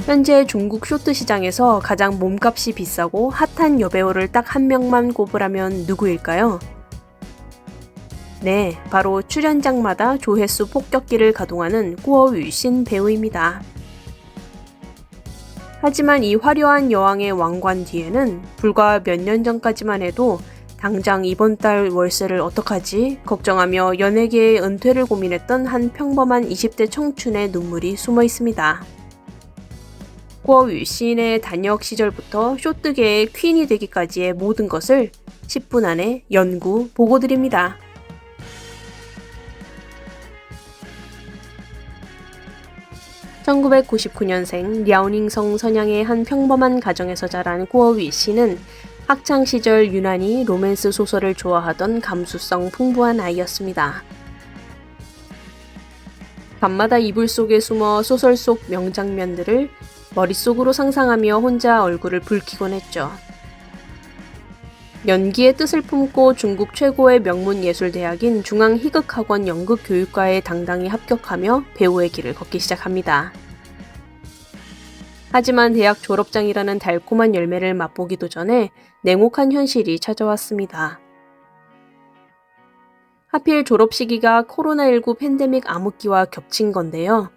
현재 중국 쇼트 시장에서 가장 몸값이 비싸고 핫한 여배우를 딱 한 명만 꼽으라면 누구일까요? 네, 바로 출연작마다 조회수 폭격기를 가동하는 구어 위신 배우입니다. 하지만 이 화려한 여왕의 왕관 뒤에는 불과 몇 년 전까지만 해도 당장 이번 달 월세를 어떡하지? 걱정하며 연예계의 은퇴를 고민했던 한 평범한 20대 청춘의 눈물이 숨어 있습니다. 구어 위신의 단역 시절부터 쇼트계의 퀸이 되기까지의 모든 것을 10분 안에 연구 보고드립니다. (1999년생) 랴오닝성 선양의 한 평범한 가정에서 자란 구어 위신은 학창시절 유난히 로맨스 소설을 좋아하던 감수성 풍부한 아이였습니다. 밤마다 이불 속에 숨어 소설 속 명장면들을 머릿속으로 상상하며 혼자 얼굴을 붉히곤 했죠. 연기의 뜻을 품고 중국 최고의 명문 예술대학인 중앙희극학원 연극교육과에 당당히 합격하며 배우의 길을 걷기 시작합니다. 하지만 대학 졸업장이라는 달콤한 열매를 맛보기도 전에 냉혹한 현실이 찾아왔습니다. 하필 졸업 시기가 코로나19 팬데믹 암흑기와 겹친 건데요.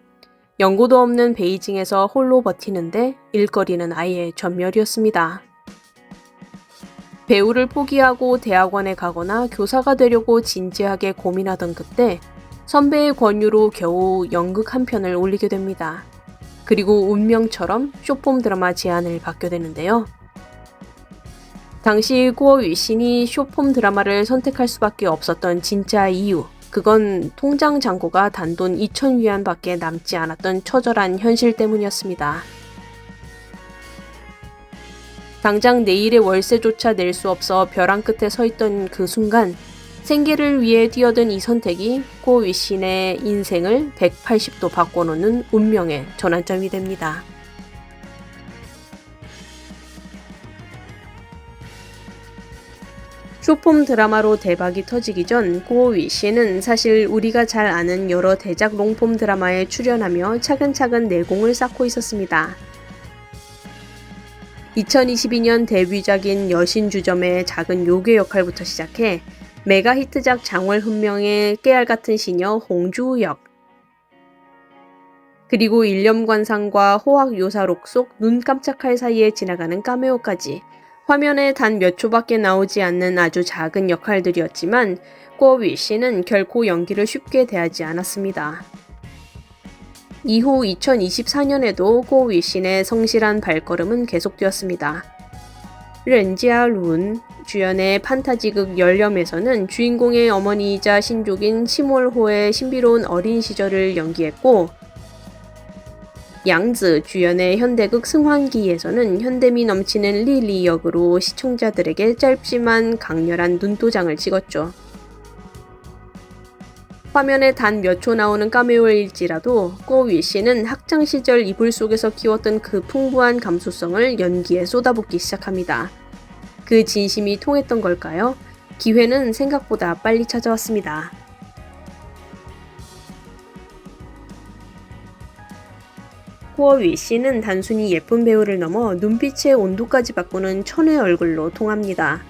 연고도 없는 베이징에서 홀로 버티는데 일거리는 아예 전멸이었습니다. 배우를 포기하고 대학원에 가거나 교사가 되려고 진지하게 고민하던 그때 선배의 권유로 겨우 연극 한 편을 올리게 됩니다. 그리고 운명처럼 쇼폼 드라마 제안을 받게 되는데요. 당시 구어 위신이 쇼폼 드라마를 선택할 수밖에 없었던 진짜 이유, 그건 통장 잔고가 단돈 2,000위안 밖에 남지 않았던 처절한 현실 때문이었습니다. 당장 내일의 월세조차 낼 수 없어 벼랑 끝에 서 있던 그 순간 생계를 위해 뛰어든 이 선택이 구어 위신의 인생을 180도 바꿔놓는 운명의 전환점이 됩니다. 쇼폼 드라마로 대박이 터지기 전 구어 위신은 사실 우리가 잘 아는 여러 대작 롱폼 드라마에 출연하며 차근차근 내공을 쌓고 있었습니다. 2022년 데뷔작인 여신주점의 작은 요괴 역할부터 시작해 메가 히트작 장월훈명의 깨알같은 시녀 홍주우 역, 그리고 일념관상과 호학요사록 속 눈 깜짝할 사이에 지나가는 카메오까지 화면에 단 몇 초밖에 나오지 않는 아주 작은 역할들이었지만 구어 위신은 결코 연기를 쉽게 대하지 않았습니다. 이후 2024년에도 구어 위신의 성실한 발걸음은 계속되었습니다. 렌지아룬 주연의 판타지극 열렴에서는 주인공의 어머니이자 신족인 시몰호의 신비로운 어린 시절을 연기했고, 양즈 주연의 현대극 승환기에서는 현대미 넘치는 리리 역으로 시청자들에게 짧지만 강렬한 눈도장을 찍었죠. 화면에 단 몇 초 나오는 카메오일지라도 구어 위신은 학창시절 이불 속에서 키웠던 그 풍부한 감수성을 연기에 쏟아붓기 시작합니다. 그 진심이 통했던 걸까요? 기회는 생각보다 빨리 찾아왔습니다. 구어 위신은 단순히 예쁜 배우를 넘어 눈빛의 온도까지 바꾸는 천의 얼굴로 통합니다.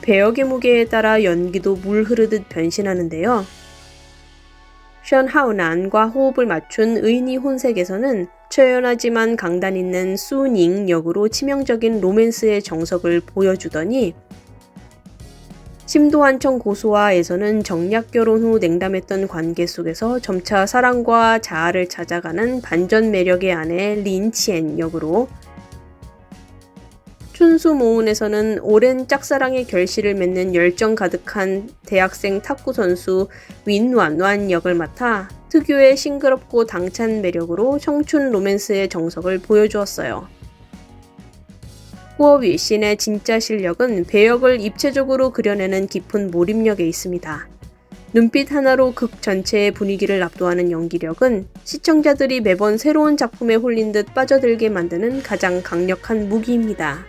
배역의 무게에 따라 연기도 물 흐르듯 변신하는데요. 션하우난과 호흡을 맞춘 의니 혼색에서는 처연하지만 강단 있는 수닝 역으로 치명적인 로맨스의 정석을 보여주더니, 심도한청 고소화에서는 정략 결혼 후 냉담했던 관계 속에서 점차 사랑과 자아를 찾아가는 반전 매력의 아내 린치엔 역으로, 춘수모운에서는 오랜 짝사랑의 결실을 맺는 열정 가득한 대학생 탁구 선수 윈완완 역을 맡아 특유의 싱그럽고 당찬 매력으로 청춘 로맨스의 정석을 보여주었어요. 구어 위신의 진짜 실력은 배역을 입체적으로 그려내는 깊은 몰입력에 있습니다. 눈빛 하나로 극 전체의 분위기를 압도하는 연기력은 시청자들이 매번 새로운 작품에 홀린 듯 빠져들게 만드는 가장 강력한 무기입니다.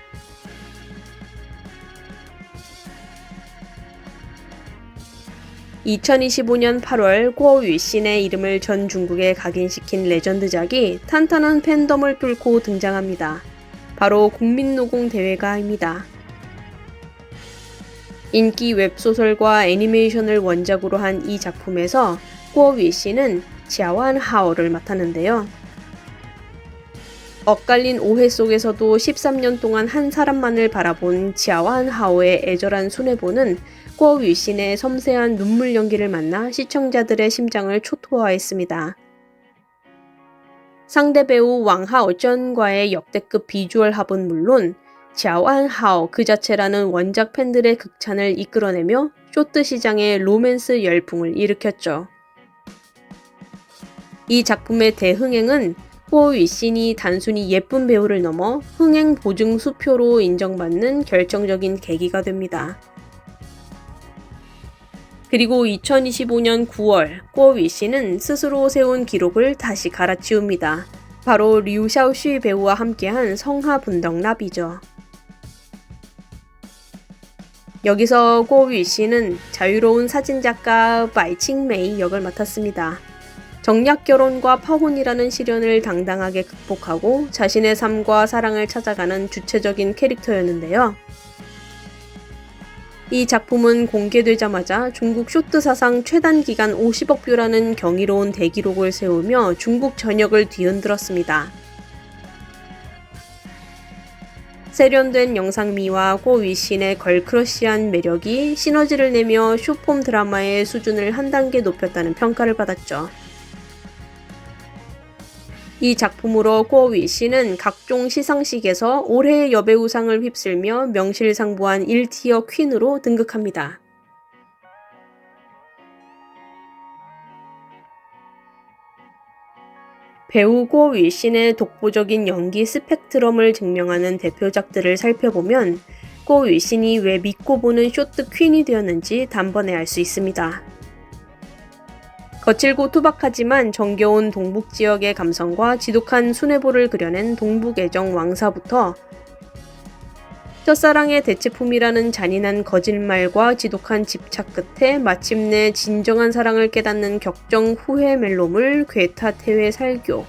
2025년 8월郭雨신의 이름을 전 중국에 각인시킨 레전드작이 탄탄한 팬덤을 뚫고 등장합니다. 바로 국민노공대회가입니다. 인기 웹소설과 애니메이션을 원작으로 한 이 작품에서郭雨신은 지아완하오를 맡았는데요. 엇갈린 오해 속에서도 13년 동안 한 사람만을 바라본 지아완하오의 애절한 순애보는郭雨신의 섬세한 눈물 연기를 만나 시청자들의 심장을 초토화했습니다. 상대 배우 왕하오전과의 역대급 비주얼 합은 물론 지아완하오 그 자체라는 원작 팬들의 극찬을 이끌어내며 쇼트 시장에 로맨스 열풍을 일으켰죠. 이 작품의 대흥행은郭雨신이 단순히 예쁜 배우를 넘어 흥행 보증 수표로 인정받는 결정적인 계기가 됩니다. 그리고 2025년 9월郭雨신은 스스로 세운 기록을 다시 갈아치웁니다. 바로 류샤오슈 배우와 함께한 성하분덕납이죠. 여기서郭雨신은 자유로운 사진작가 바이칭메이 역을 맡았습니다. 정략 결혼과 파혼이라는 시련을 당당하게 극복하고 자신의 삶과 사랑을 찾아가는 주체적인 캐릭터였는데요. 이 작품은 공개되자마자 중국 쇼트 사상 최단 기간 50억 뷰라는 경이로운 대기록을 세우며 중국 전역을 뒤흔들었습니다. 세련된 영상미와郭雨신의 걸크러쉬한 매력이 시너지를 내며 쇼폼 드라마의 수준을 한 단계 높였다는 평가를 받았죠. 이 작품으로郭雨신은 각종 시상식에서 올해의 여배우상을 휩쓸며 명실상부한 1티어 퀸으로 등극합니다. 배우郭雨신의 독보적인 연기 스펙트럼을 증명하는 대표작들을 살펴보면郭雨신이 왜 믿고 보는 쇼트 퀸이 되었는지 단번에 알 수 있습니다. 거칠고 투박하지만 정겨운 동북 지역의 감성과 지독한 순애보를 그려낸 동북애정 왕사부터 첫사랑의 대체품이라는 잔인한 거짓말과 지독한 집착 끝에 마침내 진정한 사랑을 깨닫는 격정 후회 멜로물 괴타 태회 살교,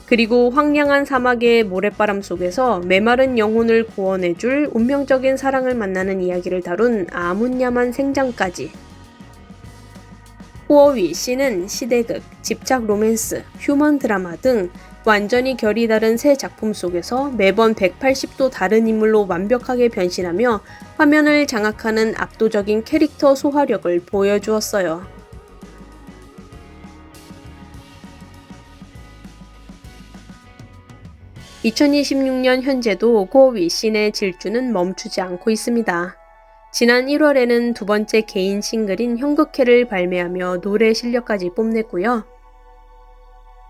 그리고 황량한 사막의 모래바람 속에서 메마른 영혼을 구원해줄 운명적인 사랑을 만나는 이야기를 다룬 아문야만 생장까지郭雨신은 시대극, 집착 로맨스, 휴먼 드라마 등 완전히 결이 다른 세 작품 속에서 매번 180도 다른 인물로 완벽하게 변신하며 화면을 장악하는 압도적인 캐릭터 소화력을 보여주었어요. (2026년) 현재도郭雨신의 질주는 멈추지 않고 있습니다. 지난 1월에는 두 번째 개인 싱글인 형극회를 발매하며 노래 실력까지 뽐냈고요.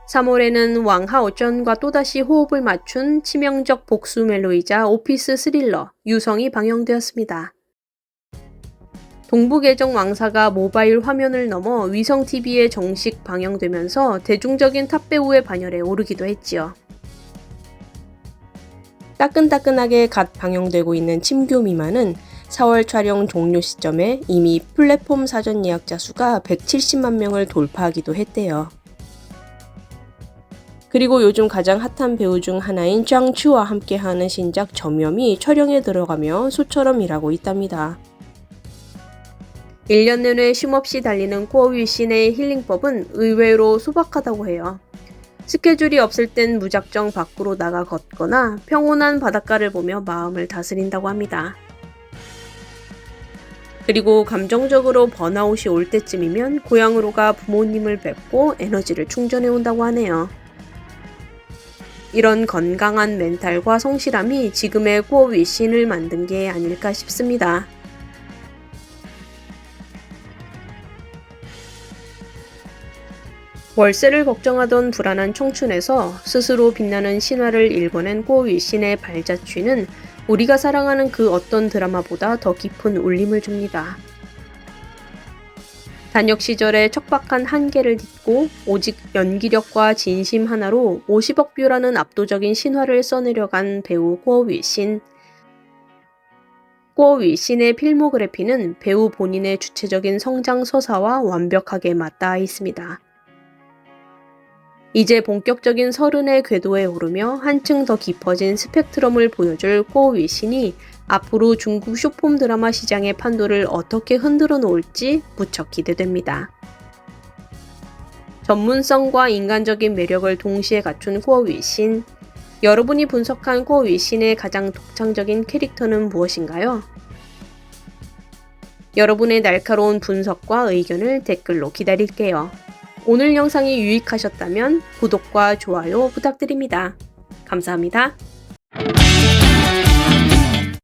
3월에는 왕하오전과 또다시 호흡을 맞춘 치명적 복수 멜로이자 오피스 스릴러 유성이 방영되었습니다. 동북애정 왕사가 모바일 화면을 넘어 위성TV에 정식 방영되면서 대중적인 탑배우의 반열에 오르기도 했지요. 따끈따끈하게 갓 방영되고 있는 침교미만은 4월 촬영 종료 시점에 이미 플랫폼 사전 예약자 수가 170만 명을 돌파하기도 했대요. 그리고 요즘 가장 핫한 배우 중 하나인 짱추와 함께하는 신작 점염이 촬영에 들어가며 소처럼 일하고 있답니다. 1년 내내 쉼없이 달리는郭雨신의 힐링법은 의외로 소박하다고 해요. 스케줄이 없을 땐 무작정 밖으로 나가 걷거나 평온한 바닷가를 보며 마음을 다스린다고 합니다. 그리고 감정적으로 번아웃이 올 때쯤이면 고향으로 가 부모님을 뵙고 에너지를 충전해 온다고 하네요. 이런 건강한 멘탈과 성실함이 지금의郭雨신을 만든 게 아닐까 싶습니다. 월세를 걱정하던 불안한 청춘에서 스스로 빛나는 신화를 일궈낸郭雨신의 발자취는 우리가 사랑하는 그 어떤 드라마보다 더 깊은 울림을 줍니다. 단역 시절에 척박한 한계를 딛고 오직 연기력과 진심 하나로 50억 뷰라는 압도적인 신화를 써내려간 배우郭雨신. 고 윌신의 필모그래피는 배우 본인의 주체적인 성장 서사와 완벽하게 맞닿아 있습니다. 이제 본격적인 서른의 궤도에 오르며 한층 더 깊어진 스펙트럼을 보여줄 고 윌신이 앞으로 중국 숏폼 드라마 시장의 판도를 어떻게 흔들어 놓을지 무척 기대됩니다. 전문성과 인간적인 매력을 동시에 갖춘 고 윌신. 여러분이 분석한 고 윌신의 가장 독창적인 캐릭터는 무엇인가요? 여러분의 날카로운 분석과 의견을 댓글로 기다릴게요. 오늘 영상이 유익하셨다면 구독과 좋아요 부탁드립니다. 감사합니다.